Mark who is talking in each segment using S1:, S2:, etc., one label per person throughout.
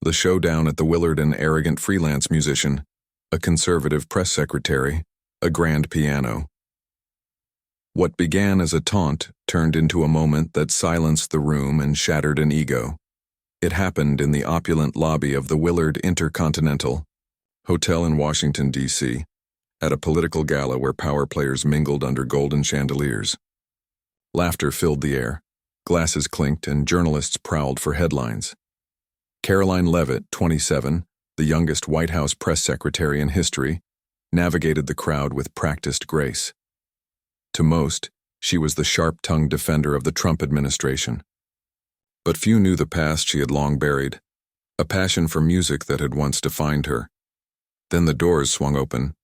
S1: the showdown at the Willard, an arrogant freelance musician, a conservative press secretary, a grand piano. What began as a taunt turned into a moment that silenced the room and shattered an ego. It happened in the opulent lobby of the Willard Intercontinental Hotel in Washington, D.C., at a political gala where power players mingled under golden chandeliers. Laughter filled the air, glasses clinked, and journalists prowled for headlines. Karoline Leavitt, 27, the youngest White House press secretary in history, navigated the crowd with practiced grace. To most, she was the sharp-tongued defender of the Trump administration. But few knew the past she had long buried, a passion for music that had once defined her. Then the doors swung open.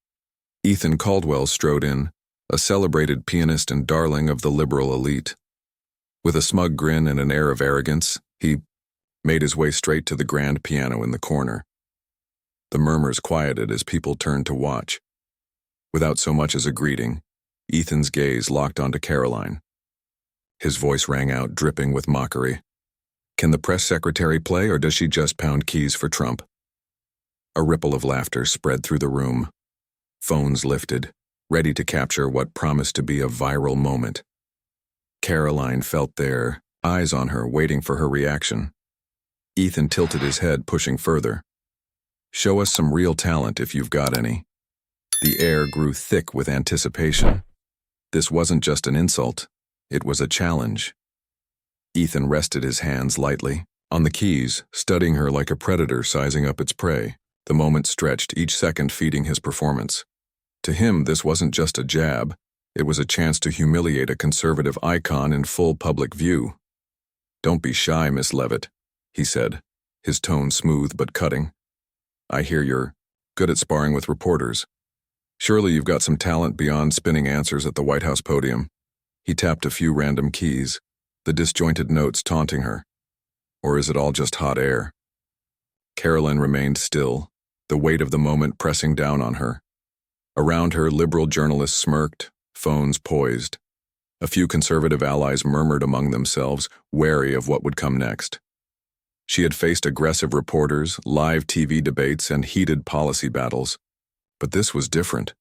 S1: Ethan Caldwell strode in, a celebrated pianist and darling of the liberal elite. With a smug grin and an air of arrogance, he made his way straight to the grand piano in the corner. The murmurs quieted as people turned to watch. Without so much as a greeting, Ethan's gaze locked onto Karoline. His voice rang out, dripping with mockery. "Can the press secretary play, or does she just pound keys for Trump?" A ripple of laughter spread through the room. Phones lifted, ready to capture what promised to be a viral moment. Karoline felt their eyes on her, waiting for her reaction. Ethan tilted his head, pushing further. "Show us some real talent if you've got any." The air grew thick with anticipation. This wasn't just an insult, it was a challenge. Ethan rested his hands lightly on the keys, studying her like a predator sizing up its prey. The moment stretched, each second feeding his performance. To him, this wasn't just a jab, it was a chance to humiliate a conservative icon in full public view. "Don't be shy, Miss Leavitt," he said, his tone smooth but cutting. "I hear you're good at sparring with reporters. Surely you've got some talent beyond spinning answers at the White House podium." He tapped a few random keys, the disjointed notes taunting her. Or is it all just hot air? Karoline remained still, the weight of the moment pressing down on her. Around her, liberal journalists smirked, phones poised. A few conservative allies murmured among themselves, wary of what would come next. She had faced aggressive reporters, live TV debates, and heated policy battles. But this was different.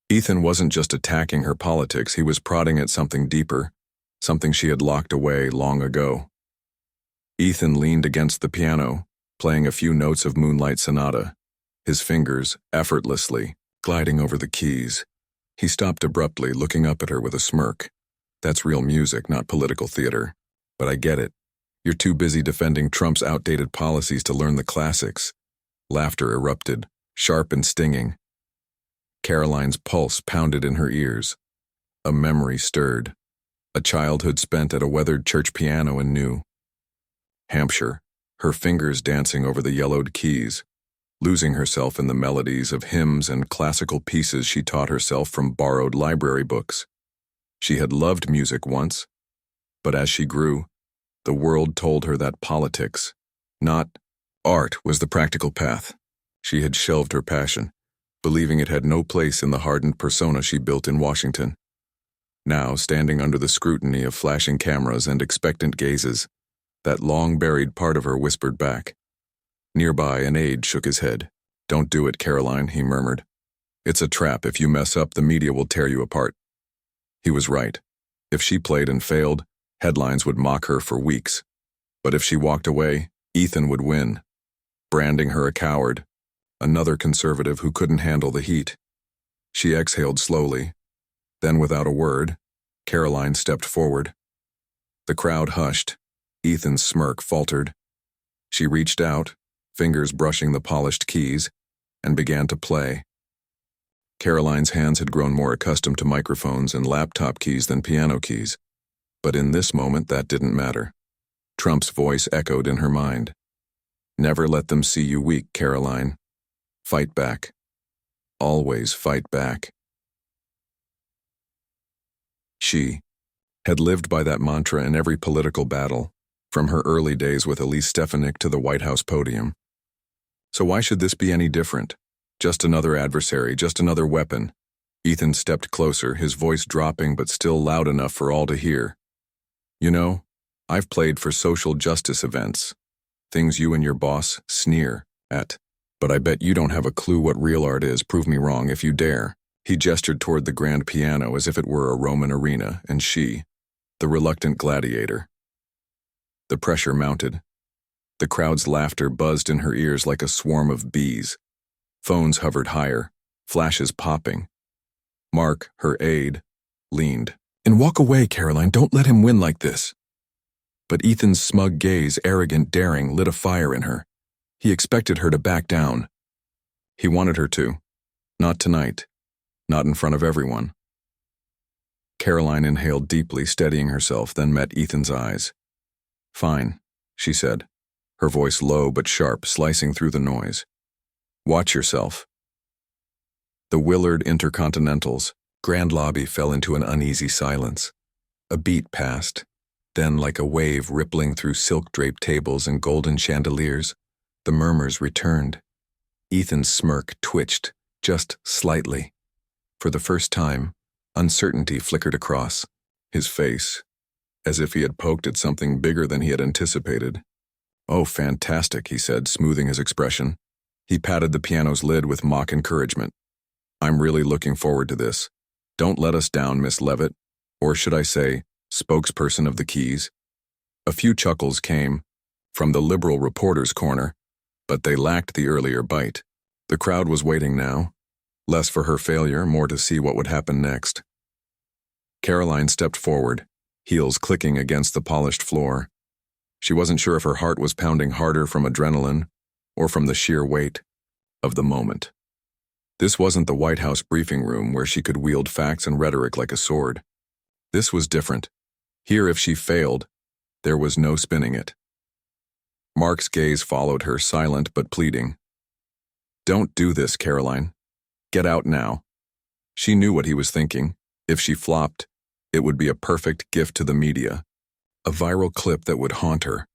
S1: Ethan wasn't just attacking her politics, he was prodding at something deeper, something she had locked away long ago. Ethan leaned against the piano, playing a few notes of Moonlight Sonata, his fingers effortlessly gliding over the keys. He stopped abruptly, looking up at her with a smirk. "That's real music, not political theater. But I get it. You're too busy defending Trump's outdated policies to learn the classics." Laughter erupted, sharp and stinging. Karoline's pulse pounded in her ears. A memory stirred. A childhood spent at a weathered church piano in New Hampshire, her fingers dancing over the yellowed keys, losing herself in the melodies of hymns and classical pieces she taught herself from borrowed library books. She had loved music once, but as she grew, the world told her that politics, not art, was the practical path. She had shelved her passion, believing it had no place in the hardened persona she built in Washington. Now, standing under the scrutiny of flashing cameras and expectant gazes, that long-buried part of her whispered back. Nearby, an aide shook his head. "Don't do it, Karoline," he murmured. "It's a trap. If you mess up, the media will tear you apart." He was right. If she played and failed, headlines would mock her for weeks. But if she walked away, Ethan would win, branding her a coward, another conservative who couldn't handle the heat. She exhaled slowly. Then, without a word, Karoline stepped forward. The crowd hushed. Ethan's smirk faltered. She reached out, fingers brushing the polished keys, and began to play. Karoline's hands had grown more accustomed to microphones and laptop keys than piano keys. But in this moment, that didn't matter. Trump's voice echoed in her mind. "Never let them see you weak, Karoline. Fight back. Always fight back." She had lived by that mantra in every political battle, from her early days with Elise Stefanik to the White House podium. So why should this be any different? Just another adversary, just another weapon. Ethan stepped closer, his voice dropping but still loud enough for all to hear. "You know, I've played for social justice events. things you and your boss sneer at. But I bet you don't have a clue what real art is. Prove me wrong if you dare. He gestured toward the grand piano as if it were a Roman arena, and she, the reluctant gladiator. The pressure mounted. The crowd's laughter buzzed in her ears like a swarm of bees. Phones hovered higher, flashes popping. Mark, her aide, leaned. "And walk away, Karoline. Don't let him win like this." But Ethan's smug gaze, arrogant, daring, lit a fire in her. He expected her to back down. He wanted her to. Not tonight. Not in front of everyone. Karoline inhaled deeply, steadying herself, then met Ethan's eyes. "Fine," she said, her voice low but sharp, slicing through the noise. "Watch yourself." The Willard Intercontinental's grand lobby fell into an uneasy silence. A beat passed. Then, like a wave rippling through silk-draped tables and golden chandeliers, the murmurs returned. Ethan's smirk twitched, just slightly. For the first time, uncertainty flickered across his face, as if he had poked at something bigger than he had anticipated. "Oh, fantastic," he said, smoothing his expression. He patted the piano's lid with mock encouragement. "I'm really looking forward to this. Don't let us down, Miss Leavitt, or should I say, spokesperson of the keys." A few chuckles came from the liberal reporter's corner, but they lacked the earlier bite. The crowd was waiting now, less for her failure, more to see what would happen next. Karoline stepped forward, heels clicking against the polished floor. She wasn't sure if her heart was pounding harder from adrenaline or from the sheer weight of the moment. This wasn't the White House briefing room where she could wield facts and rhetoric like a sword. This was different. Here, if she failed, there was no spinning it. Mark's gaze followed her, silent but pleading. "Don't do this, Karoline. Get out now." She knew what he was thinking. If she flopped, it would be a perfect gift to the media, a viral clip that would haunt her.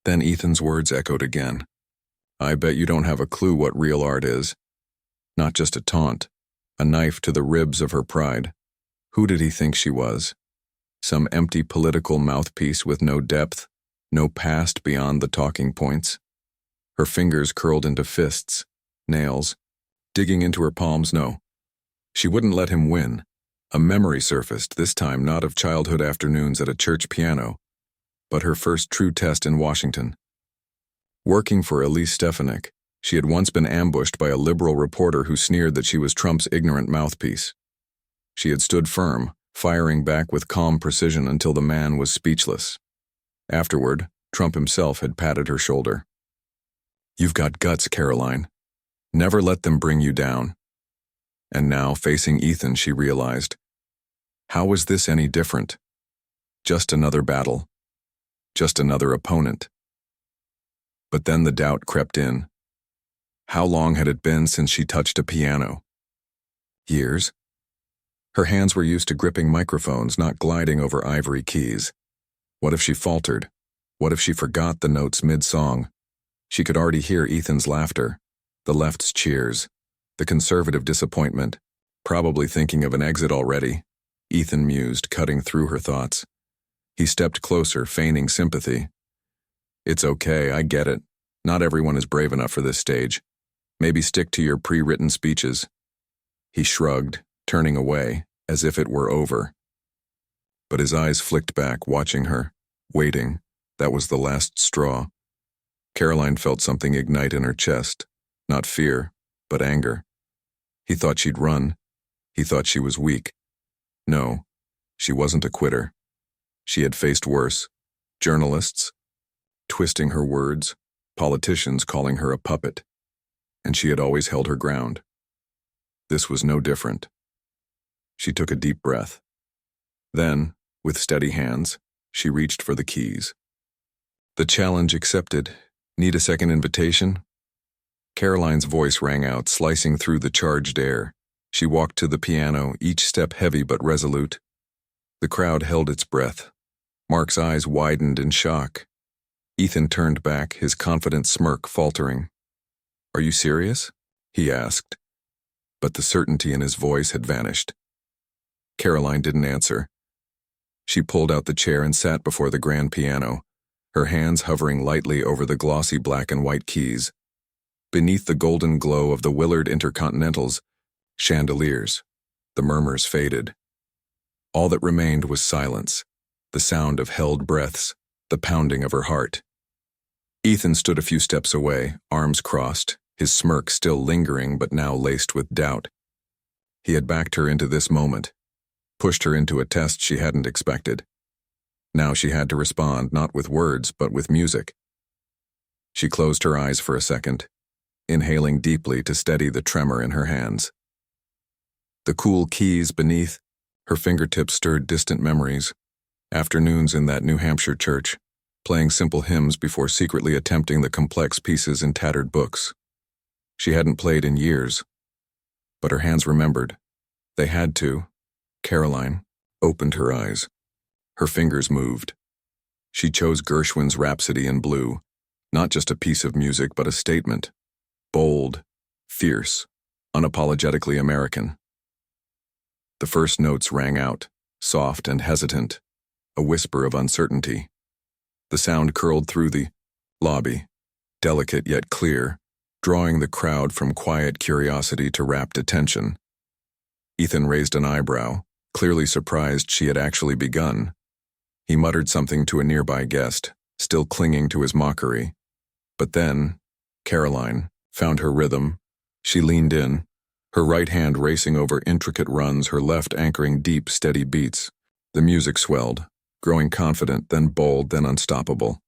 S1: Then Ethan's words echoed again. "I bet you don't have a clue what real art is." Not just a taunt, a knife to the ribs of her pride. Who did he think she was? Some empty political mouthpiece with no depth, no past beyond the talking points? Her fingers curled into fists, nails, digging into her palms. No. She wouldn't let him win. A memory surfaced, this time not of childhood afternoons at a church piano, but her first true test in Washington. Working for Elise Stefanik, she had once been ambushed by a liberal reporter who sneered that she was Trump's ignorant mouthpiece. She had stood firm, firing back with calm precision until the man was speechless. Afterward, Trump himself had patted her shoulder. "You've got guts, Karoline. Never let them bring you down." And now, facing Ethan, she realized, how was this any different? Just another battle. Just another opponent. But then the doubt crept in. How long had it been since she touched a piano? Years? Her hands were used to gripping microphones, not gliding over ivory keys. What if she faltered? What if she forgot the notes mid-song? She could already hear Ethan's laughter, the left's cheers, the conservative disappointment, probably thinking of an exit already. Ethan mused, cutting through her thoughts. He stepped closer, feigning sympathy. "It's okay, I get it. Not everyone is brave enough for this stage. Maybe stick to your pre-written speeches." He shrugged, turning away, as if it were over. But his eyes flicked back, watching her, waiting. That was the last straw. Karoline felt something ignite in her chest, not fear, but anger. He thought she'd run. He thought she was weak. No, she wasn't a quitter. She had faced worse. Journalists, twisting her words, politicians calling her a puppet. And she had always held her ground. This was no different. She took a deep breath. Then, with steady hands, she reached for the keys. "The challenge accepted. Need a second invitation?" Karoline's voice rang out, slicing through the charged air. She walked to the piano, each step heavy but resolute. The crowd held its breath. Mark's eyes widened in shock. Ethan turned back, his confident smirk faltering. "Are you serious?" he asked. But the certainty in his voice had vanished. Karoline didn't answer. She pulled out the chair and sat before the grand piano, her hands hovering lightly over the glossy black and white keys. Beneath the golden glow of the Willard Intercontinental's chandeliers, the murmurs faded. All that remained was silence, the sound of held breaths, the pounding of her heart. Ethan stood a few steps away, arms crossed, his smirk still lingering but now laced with doubt. He had backed her into this moment, pushed her into a test she hadn't expected. Now she had to respond not with words but with music. She closed her eyes for a second, inhaling deeply to steady the tremor in her hands. The cool keys beneath, her fingertips stirred distant memories, afternoons in that New Hampshire church, playing simple hymns before secretly attempting the complex pieces in tattered books. She hadn't played in years, but her hands remembered. They had to. Karoline opened her eyes. Her fingers moved. She chose Gershwin's Rhapsody in Blue, not just a piece of music but a statement. Bold, fierce, unapologetically American. The first notes rang out, soft and hesitant, a whisper of uncertainty. The sound curled through the lobby, delicate yet clear, drawing the crowd from quiet curiosity to rapt attention. Ethan raised an eyebrow, clearly surprised she had actually begun. He muttered something to a nearby guest, still clinging to his mockery. But then, Karoline found her rhythm. She leaned in, her right hand racing over intricate runs, her left anchoring deep, steady beats. The music swelled, growing confident, then bold, then unstoppable.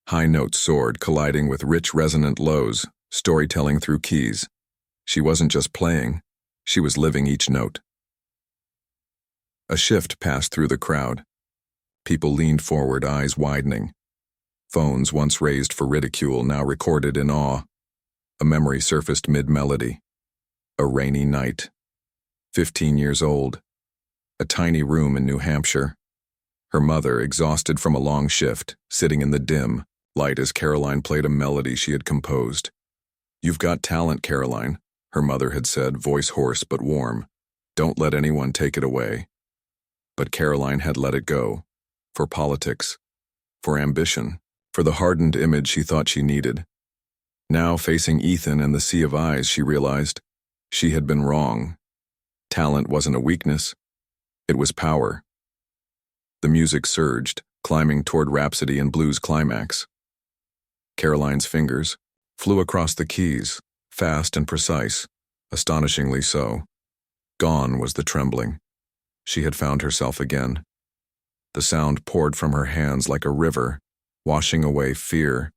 S1: High notes soared, colliding with rich, resonant lows, storytelling through keys. She wasn't just playing, she was living each note. A shift passed through the crowd. People leaned forward, eyes widening. Phones once raised for ridicule, now recorded in awe. A memory surfaced mid-melody. A rainy night. 15 years old. A tiny room in New Hampshire. Her mother, exhausted from a long shift, sitting in the dim light as Karoline played a melody she had composed. "You've got talent, Karoline," her mother had said, voice hoarse but warm. "Don't let anyone take it away." But Karoline had let it go. For politics. For ambition. For the hardened image she thought she needed. Now, facing Ethan and the sea of eyes, she realized she had been wrong. Talent wasn't a weakness. It was power. The music surged, climbing toward Rhapsody in Blue's climax. Karoline's fingers flew across the keys, fast and precise, astonishingly so. Gone was the trembling. She had found herself again. The sound poured from her hands like a river, washing away fear,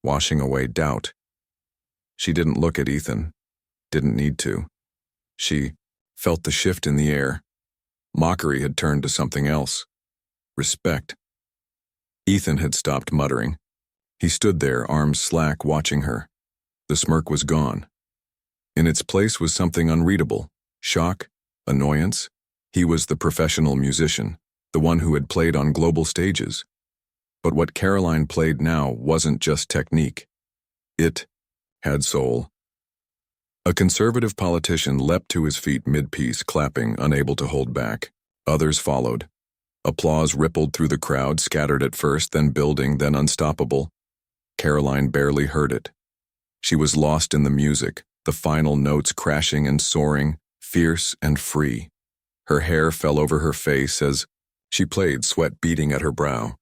S1: washing away doubt. She didn't look at Ethan, didn't need to. She felt the shift in the air. Mockery had turned to something else. Respect. Ethan had stopped muttering. He stood there, arms slack, watching her. The smirk was gone. In its place was something unreadable. Shock, annoyance. He was the professional musician, the one who had played on global stages. But what Karoline played now wasn't just technique. It had soul. A conservative politician leapt to his feet mid-piece, clapping, unable to hold back. Others followed. Applause rippled through the crowd, scattered at first, then building, then unstoppable. Karoline barely heard it. She was lost in the music, the final notes crashing and soaring, fierce and free. Her hair fell over her face as she played, sweat beading at her brow.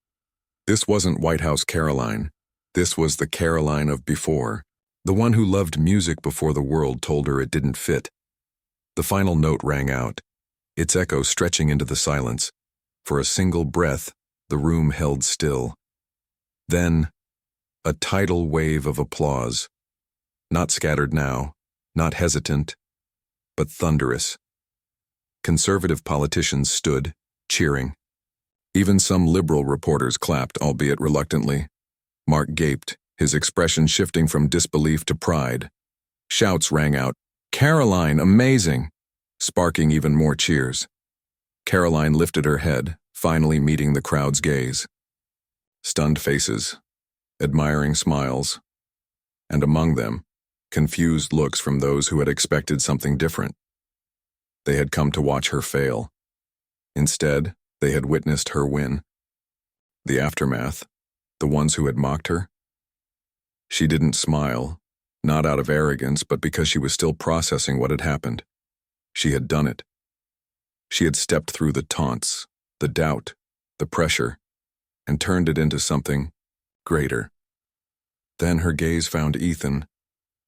S1: This wasn't White House Karoline. This was the Karoline of before, the one who loved music before the world told her it didn't fit. The final note rang out, its echo stretching into the silence. For a single breath, the room held still. Then, a tidal wave of applause. Not scattered now, not hesitant, but thunderous. Conservative politicians stood, cheering. Even some liberal reporters clapped, albeit reluctantly. Mark gaped, his expression shifting from disbelief to pride. Shouts rang out, "Karoline, amazing!" sparking even more cheers. Karoline lifted her head, finally meeting the crowd's gaze. Stunned faces, admiring smiles, and among them, confused looks from those who had expected something different. They had come to watch her fail. Instead, they had witnessed her win. The aftermath, The ones who had mocked her? She didn't smile, not out of arrogance, but because she was still processing what had happened. She had done it. She had stepped through the taunts, the doubt, the pressure, and turned it into something greater. Then her gaze found Ethan.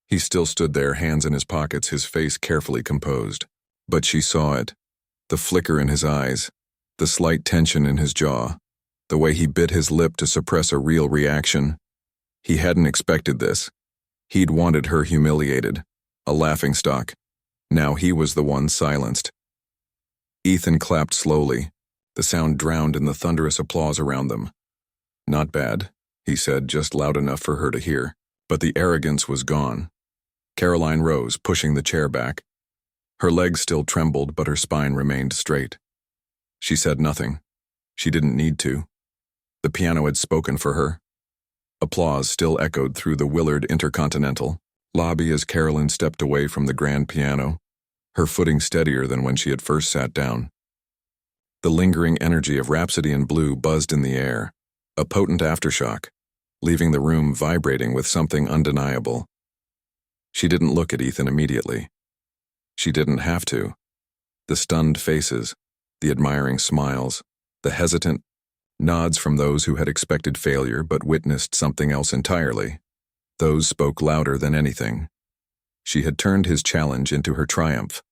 S1: He still stood there, hands in his pockets, his face carefully composed. But she saw it, the flicker in his eyes, the slight tension in his jaw, the way he bit his lip to suppress a real reaction. He hadn't expected this. He'd wanted her humiliated, a laughingstock. Now he was the one silenced. Ethan clapped slowly, the sound drowned in the thunderous applause around them. "Not bad," he said, just loud enough for her to hear. But the arrogance was gone. Karoline rose, pushing the chair back. Her legs still trembled, but her spine remained straight. She said nothing. She didn't need to. The piano had spoken for her. Applause still echoed through the Willard Intercontinental lobby as Karoline stepped away from the grand piano, her footing steadier than when she had first sat down. The lingering energy of Rhapsody in Blue buzzed in the air, a potent aftershock, leaving the room vibrating with something undeniable. She didn't look at Ethan immediately. She didn't have to. The stunned faces, the admiring smiles, the hesitant nods from those who had expected failure but witnessed something else entirely, those spoke louder than anything. She had turned his challenge into her triumph.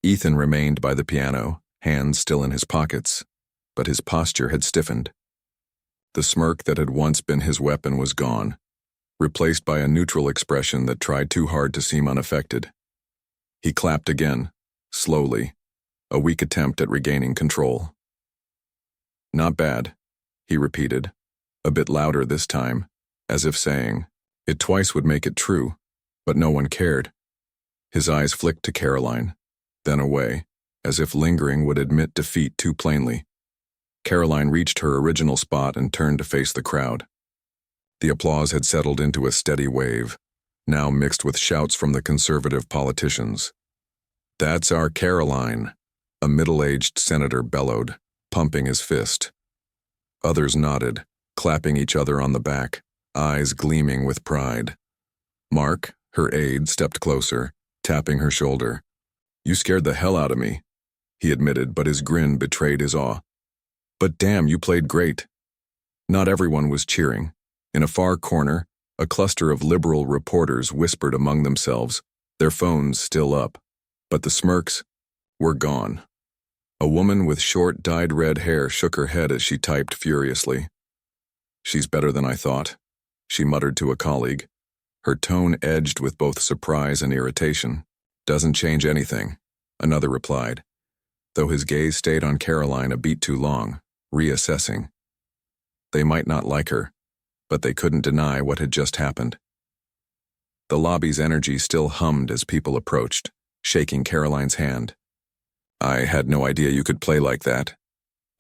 S1: Ethan remained by the piano, hands still in his pockets, but his posture had stiffened. The smirk that had once been his weapon was gone, replaced by a neutral expression that tried too hard to seem unaffected. He clapped again, slowly, a weak attempt at regaining control. "Not bad," he repeated, a bit louder this time, as if saying, it twice would make it true, but no one cared. His eyes flicked to Karoline, then away, as if lingering would admit defeat too plainly. Karoline reached her original spot and turned to face the crowd. The applause had settled into a steady wave, now mixed with shouts from the conservative politicians. "That's our Karoline," a middle-aged senator bellowed, pumping his fist. Others nodded, clapping each other on the back, eyes gleaming with pride. Mark, her aide, stepped closer, tapping her shoulder. "You scared the hell out of me," he admitted, but his grin betrayed his awe. "But damn, you played great." Not everyone was cheering. In a far corner, a cluster of liberal reporters whispered among themselves, their phones still up. But the smirks were gone. A woman with short, dyed red hair shook her head as she typed furiously. "She's better than I thought," she muttered to a colleague, her tone edged with both surprise and irritation. "Doesn't change anything," another replied, though his gaze stayed on Karoline a beat too long, reassessing. They might not like her, but they couldn't deny what had just happened. The lobby's energy still hummed as people approached, shaking Karoline's hand. "I had no idea you could play like that,"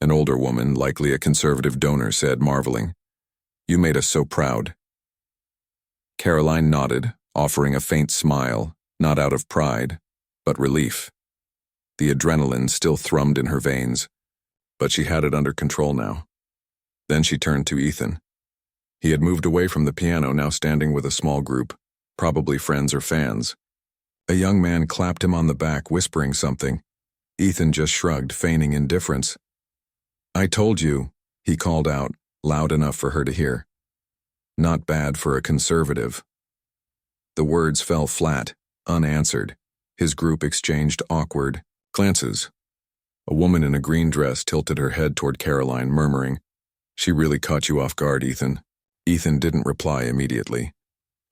S1: an older woman, likely a conservative donor, said, marveling. "You made us so proud." Karoline nodded, offering a faint smile, not out of pride, but relief. The adrenaline still thrummed in her veins, but she had it under control now. Then she turned to Ethan. He had moved away from the piano, now standing with a small group, probably friends or fans. A young man clapped him on the back, whispering something. Ethan just shrugged, feigning indifference. "I told you," he called out, loud enough for her to hear. "Not bad for a conservative." The words fell flat, unanswered. His group exchanged awkward glances. A woman in a green dress tilted her head toward Karoline, murmuring, "She really caught you off guard, Ethan." Ethan didn't reply immediately.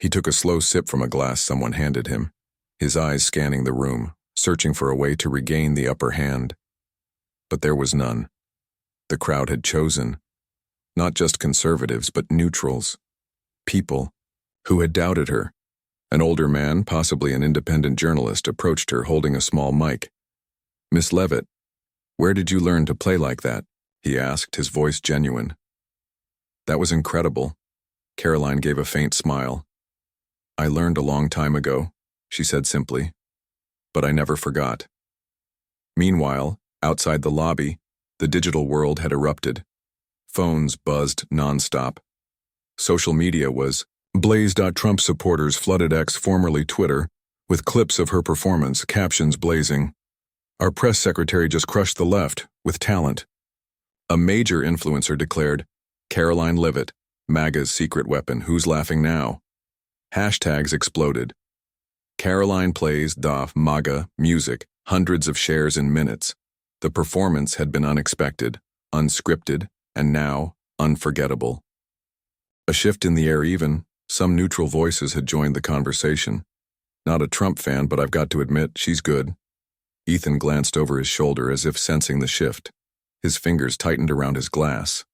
S1: He took a slow sip from a glass someone handed him, his eyes scanning the room, searching for a way to regain the upper hand. But there was none. The crowd had chosen, not just conservatives, but neutrals, people who had doubted her. An older man, possibly an independent journalist, approached her holding a small mic. "Miss Leavitt, where did you learn to play like that?" he asked, his voice genuine. "That was incredible." Karoline gave a faint smile. "I learned a long time ago," she said simply, "but I never forgot." Meanwhile, outside the lobby, the digital world had erupted. Phones buzzed nonstop. Social media was blaze. Trump supporters flooded X, formerly Twitter, with clips of her performance, captions blazing. Our press secretary just crushed the left, with talent. A major influencer declared, Karoline Leavitt, MAGA's secret weapon, who's laughing now? Hashtags exploded. Karoline plays the MAGA music, hundreds of shares in minutes. The performance had been unexpected, unscripted, and now unforgettable. A shift in the air even, some neutral voices had joined the conversation. Not a Trump fan, but I've got to admit, she's good. Ethan glanced over his shoulder as if sensing the shift. His fingers tightened around his glass.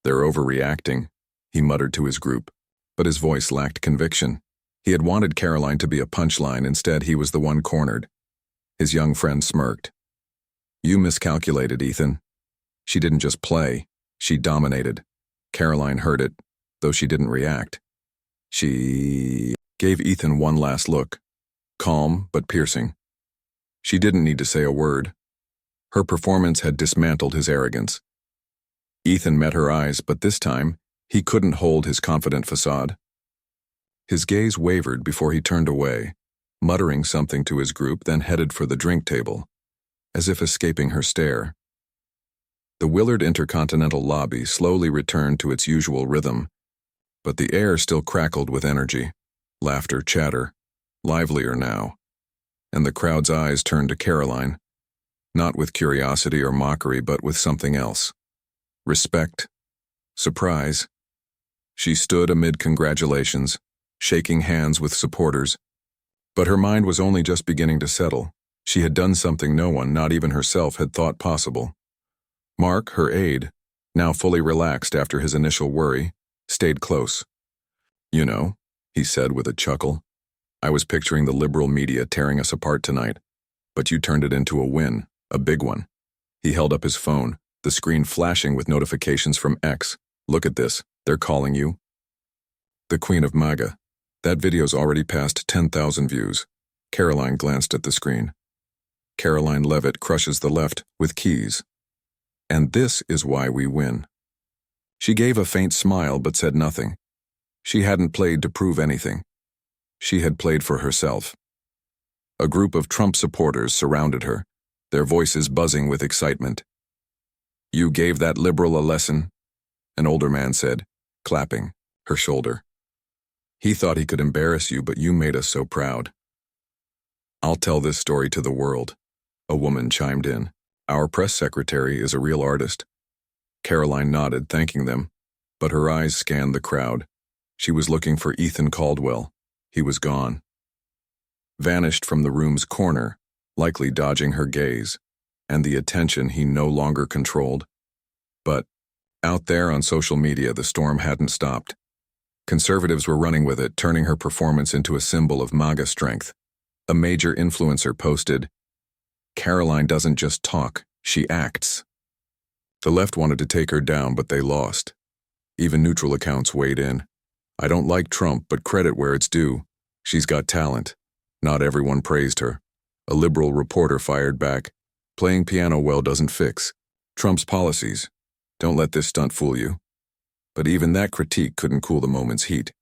S1: They're overreacting, he muttered to his group, but his voice lacked conviction. He had wanted Karoline to be a punchline, instead he was the one cornered. His young friend smirked. You miscalculated, Ethan. She didn't just play, she dominated. Karoline heard it, though she didn't react. She gave Ethan one last look, calm but piercing. She didn't need to say a word. Her performance had dismantled his arrogance. Ethan met her eyes, but this time, he couldn't hold his confident facade. His gaze wavered before he turned away, muttering something to his group, then headed for the drink table, as if escaping her stare. The Willard Intercontinental lobby slowly returned to its usual rhythm, but the air still crackled with energy, laughter, chatter, livelier now, and the crowd's eyes turned to Karoline, not with curiosity or mockery, but with something else. Respect, surprise. She stood amid congratulations, shaking hands with supporters, but her mind was only just beginning to settle. She had done something no one, not even herself, had thought possible. Mark, her aide, now fully relaxed after his initial worry, stayed close. You know, he said with a chuckle, I was picturing the liberal media tearing us apart tonight, but you turned it into a win, a big one. He held up his phone, the screen flashing with notifications from X. Look at this, they're calling you the Queen of MAGA. That video's already passed 10,000 views. Karoline glanced at the screen. Karoline Leavitt crushes the left with keys. And this is why we win. She gave a faint smile but said nothing. She hadn't played to prove anything. She had played for herself. A group of Trump supporters surrounded her, their voices buzzing with excitement. You gave that liberal a lesson, an older man said, clapping her shoulder. He thought he could embarrass you, but you made us so proud. I'll tell this story to the world, a woman chimed in. Our press secretary is a real artist. Karoline nodded, thanking them, but her eyes scanned the crowd. She was looking for Ethan Caldwell. He was gone. Vanished from the room's corner, likely dodging her gaze, and the attention he no longer controlled. But out there on social media, the storm hadn't stopped. Conservatives were running with it, turning her performance into a symbol of MAGA strength. A major influencer posted, Karoline doesn't just talk, she acts. The left wanted to take her down, but they lost. Even neutral accounts weighed in. I don't like Trump, but credit where it's due. She's got talent. Not everyone praised her. A liberal reporter fired back. Playing piano well doesn't fix Trump's policies. Don't let this stunt fool you. But even that critique couldn't cool the moment's heat.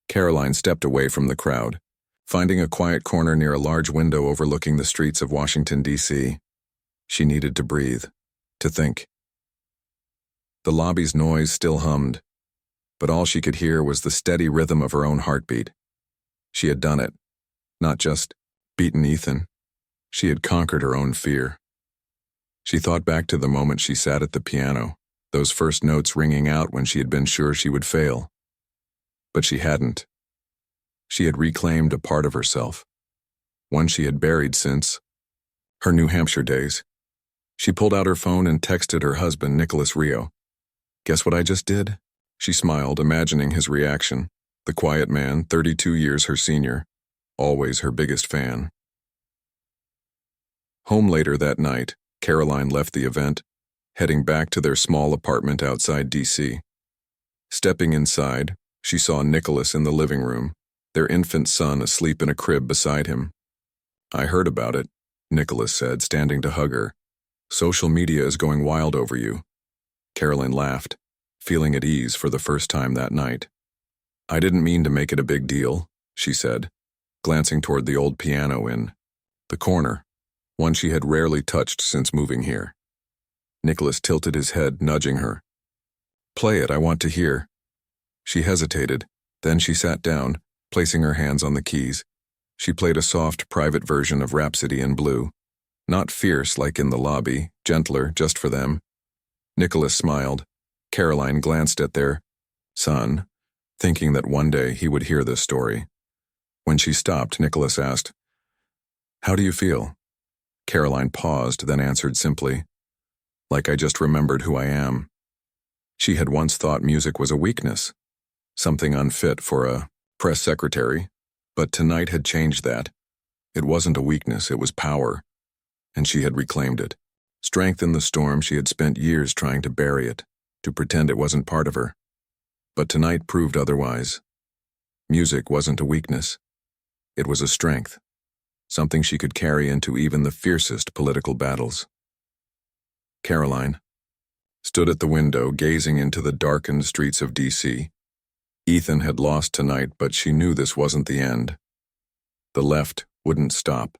S1: Karoline stepped away from the crowd, finding a quiet corner near a large window overlooking the streets of Washington, D.C. She needed to breathe, to think. The lobby's noise still hummed, but all she could hear was the steady rhythm of her own heartbeat. She had done it, not just beaten Ethan. She had conquered her own fear. She thought back to the moment she sat at the piano, those first notes ringing out when she had been sure she would fail. But she hadn't. She had reclaimed a part of herself, one she had buried since her New Hampshire days. She pulled out her phone and texted her husband, Nicholas Rio. Guess what I just did? She smiled, imagining his reaction. The quiet man, 32 years her senior, always her biggest fan. Home later that night, Karoline left the event, heading back to their small apartment outside D.C. Stepping inside, she saw Nicholas in the living room, their infant son asleep in a crib beside him. I heard about it, Nicholas said, standing to hug her. Social media is going wild over you. Karoline laughed, feeling at ease for the first time that night. I didn't mean to make it a big deal, she said, glancing toward the old piano in the corner, one she had rarely touched since moving here. Nicholas tilted his head, nudging her. Play it, I want to hear. She hesitated, then she sat down, placing her hands on the keys. She played a soft, private version of Rhapsody in Blue. Not fierce like in the lobby, gentler, just for them. Nicholas smiled. Karoline glanced at their son, thinking that one day he would hear this story. When she stopped, Nicholas asked, How do you feel? Karoline paused, then answered simply, Like I just remembered who I am. She had once thought music was a weakness, something unfit for a press secretary, but tonight had changed that. It wasn't a weakness, it was power, and she had reclaimed it. Strength in the storm, she had spent years trying to bury it, to pretend it wasn't part of her. But tonight proved otherwise. Music wasn't a weakness. It was a strength, something she could carry into even the fiercest political battles. Karoline stood at the window, gazing into the darkened streets of D.C. Ethan had lost tonight, but she knew this wasn't the end. The left wouldn't stop.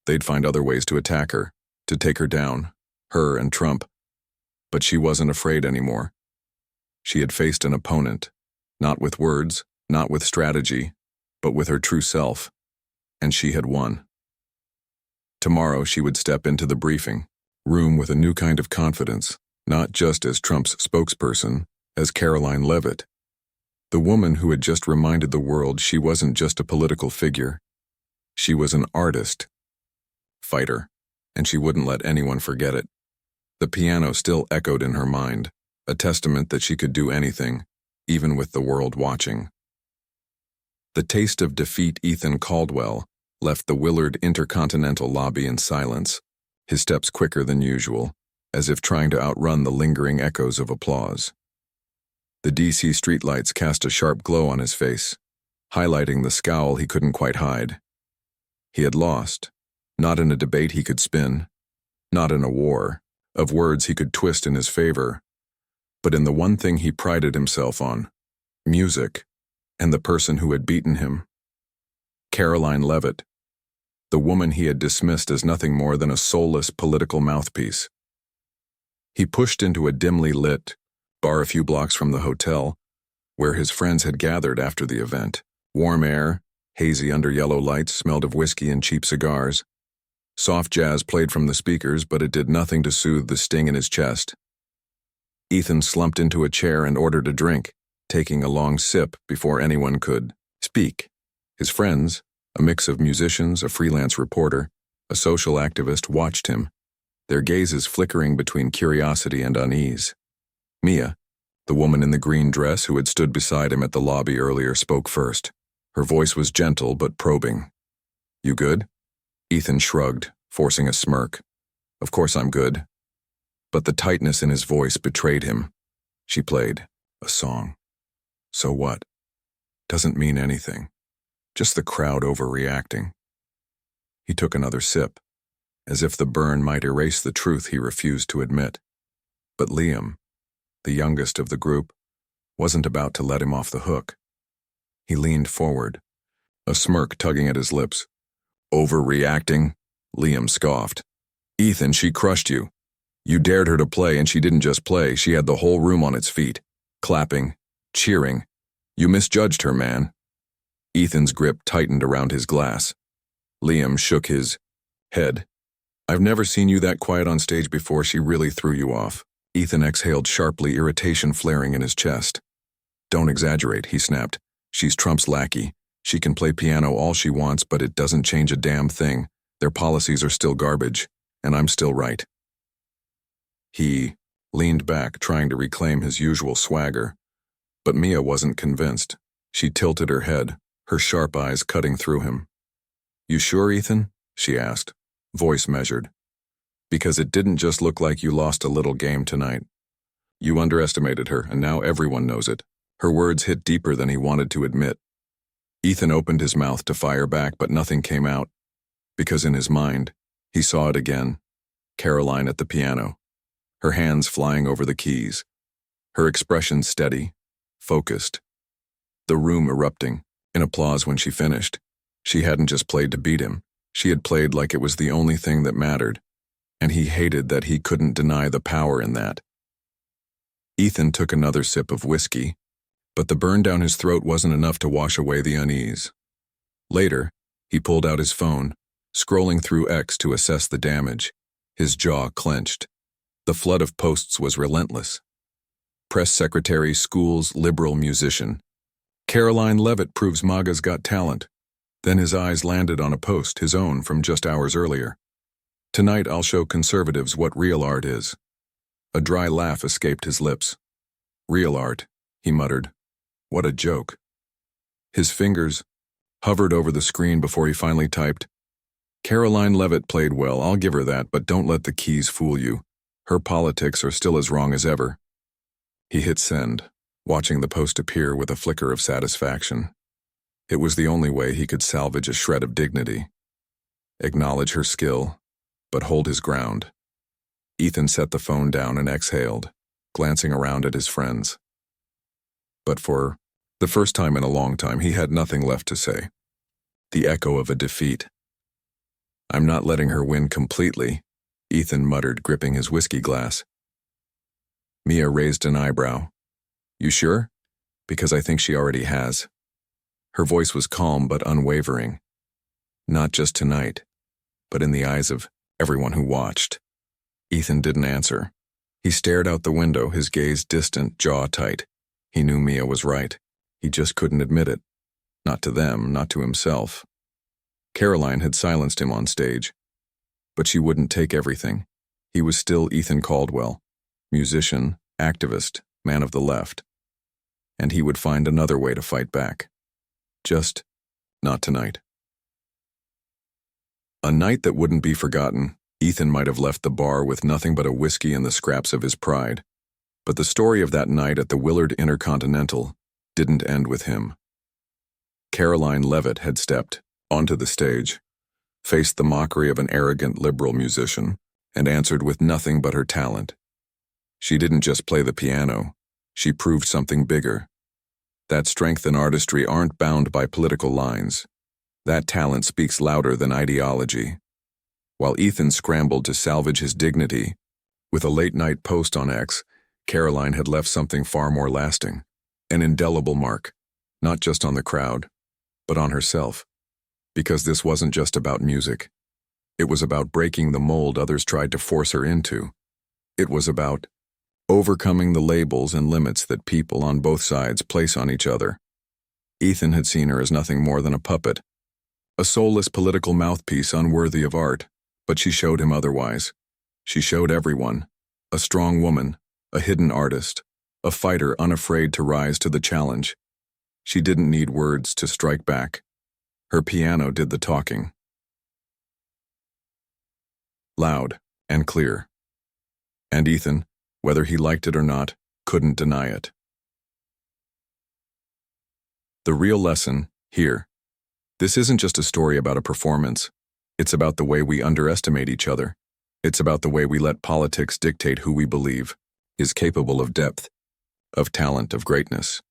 S1: They'd find other ways to attack her, to take her down, her and Trump. But she wasn't afraid anymore. She had faced an opponent, not with words, not with strategy, but with her true self, and she had won. Tomorrow she would step into the briefing room with a new kind of confidence, not just as Trump's spokesperson, as Karoline Leavitt, the woman who had just reminded the world she wasn't just a political figure. She was an artist, fighter, and she wouldn't let anyone forget it. The piano still echoed in her mind, a testament that she could do anything, even with the world watching. The taste of defeat. Ethan Caldwell left the Willard Intercontinental lobby in silence, his steps quicker than usual, as if trying to outrun the lingering echoes of applause. The D.C. streetlights cast a sharp glow on his face, highlighting the scowl he couldn't quite hide. He had lost, not in a debate he could spin, not in a war of words he could twist in his favor, but in the one thing he prided himself on, music, and the person who had beaten him. Karoline Leavitt, the woman he had dismissed as nothing more than a soulless political mouthpiece. He pushed into a dimly lit bar a few blocks from the hotel, where his friends had gathered after the event. Warm air, hazy under yellow lights, smelled of whiskey and cheap cigars. Soft jazz played from the speakers, but it did nothing to soothe the sting in his chest. Ethan slumped into a chair and ordered a drink, taking a long sip before anyone could speak. His friends, a mix of musicians, a freelance reporter, a social activist, watched him, their gazes flickering between curiosity and unease. Mia, the woman in the green dress who had stood beside him at the lobby earlier, spoke first. Her voice was gentle but probing. You good? Ethan shrugged, forcing a smirk. Of course I'm good. But the tightness in his voice betrayed him. She played a song. So what? Doesn't mean anything. Just the crowd overreacting. He took another sip, as if the burn might erase the truth he refused to admit. But Liam, the youngest of the group, wasn't about to let him off the hook. He leaned forward, a smirk tugging at his lips. Overreacting? Liam scoffed. Ethan, she crushed you. You dared her to play, and she didn't just play, she had the whole room on its feet, clapping, cheering. You misjudged her, man. Ethan's grip tightened around his glass. Liam shook his head. I've never seen you that quiet on stage before. She really threw you off. Ethan exhaled sharply, irritation flaring in his chest. Don't exaggerate, he snapped. She's Trump's lackey. She can play piano all she wants, but it doesn't change a damn thing. Their policies are still garbage, and I'm still right. He leaned back, trying to reclaim his usual swagger. But Mia wasn't convinced. She tilted her head, her sharp eyes cutting through him. You sure, Ethan? She asked, voice measured. Because it didn't just look like you lost a little game tonight. You underestimated her, and now everyone knows it. Her words hit deeper than he wanted to admit. Ethan opened his mouth to fire back, but nothing came out. Because in his mind, he saw it again. Karoline at the piano. her hands flying over the keys, her expression steady, focused. The room erupting in applause when she finished. She hadn't just played to beat him. She had played like it was the only thing that mattered, and he hated that he couldn't deny the power in that. Ethan took another sip of whiskey, but the burn down his throat wasn't enough to wash away the unease. Later, he pulled out his phone, scrolling through X to assess the damage. His jaw clenched. The flood of posts was relentless. Press secretary, school's liberal musician. Karoline Leavitt proves MAGA's got talent. Then his eyes landed on a post, his own from just hours earlier. Tonight I'll show conservatives what real art is. A dry laugh escaped his lips. Real art, he muttered. What a joke. His fingers hovered over the screen before he finally typed. Karoline Leavitt played well, I'll give her that, but don't let the keys fool you. Her politics are still as wrong as ever. He hit send, watching the post appear with a flicker of satisfaction. It was the only way he could salvage a shred of dignity. Acknowledge her skill, but hold his ground. Ethan set the phone down and exhaled, glancing around at his friends. But for the first time in a long time, he had nothing left to say. The echo of a defeat. I'm not letting her win completely, Ethan muttered, gripping his whiskey glass. Mia raised an eyebrow. You sure? Because I think she already has. Her voice was calm but unwavering. Not just tonight, but in the eyes of everyone who watched. Ethan didn't answer. He stared out the window, his gaze distant, jaw tight. He knew Mia was right. He just couldn't admit it. Not to them, not to himself. Karoline had silenced him on stage. But she wouldn't take everything. He was still Ethan Caldwell, musician, activist, man of the left. And he would find another way to fight back. Just not tonight. A night that wouldn't be forgotten. Ethan might have left the bar with nothing but a whiskey and the scraps of his pride. But the story of that night at the Willard Intercontinental didn't end with him. Karoline Leavitt had stepped onto the stage, faced the mockery of an arrogant liberal musician, and answered with nothing but her talent. She didn't just play the piano, she proved something bigger. That strength and artistry aren't bound by political lines. That talent speaks louder than ideology. While Ethan scrambled to salvage his dignity, with a late-night post on X, Karoline had left something far more lasting. An indelible mark, not just on the crowd, but on herself. Because this wasn't just about music. It was about breaking the mold others tried to force her into. It was about overcoming the labels and limits that people on both sides place on each other. Ethan had seen her as nothing more than a puppet, a soulless political mouthpiece unworthy of art, but she showed him otherwise. She showed everyone, a strong woman, a hidden artist, a fighter unafraid to rise to the challenge. She didn't need words to strike back. Her piano did the talking. Loud and clear. And Ethan, whether he liked it or not, couldn't deny it. The real lesson, here. This isn't just a story about a performance. It's about the way we underestimate each other. It's about the way we let politics dictate who we believe is capable of depth, of talent, of greatness.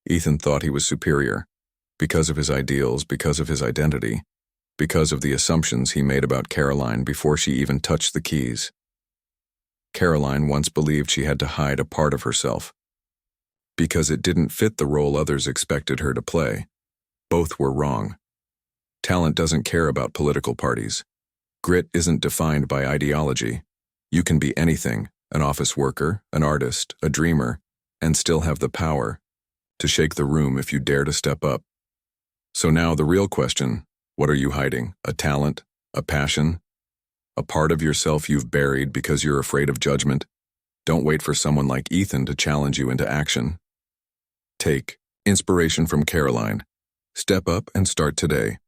S1: Ethan thought he was superior, because of his ideals, because of his identity, because of the assumptions he made about Karoline before she even touched the keys. Karoline once believed she had to hide a part of herself, because it didn't fit the role others expected her to play. Both were wrong. Talent doesn't care about political parties. Grit isn't defined by ideology. You can be anything, an office worker, an artist, a dreamer, and still have the power to shake the room if you dare to step up. So now the real question, what are you hiding? A talent? A passion? A part of yourself you've buried because you're afraid of judgment? Don't wait for someone like Ethan to challenge you into action. Take inspiration from Karoline. Step up and start today.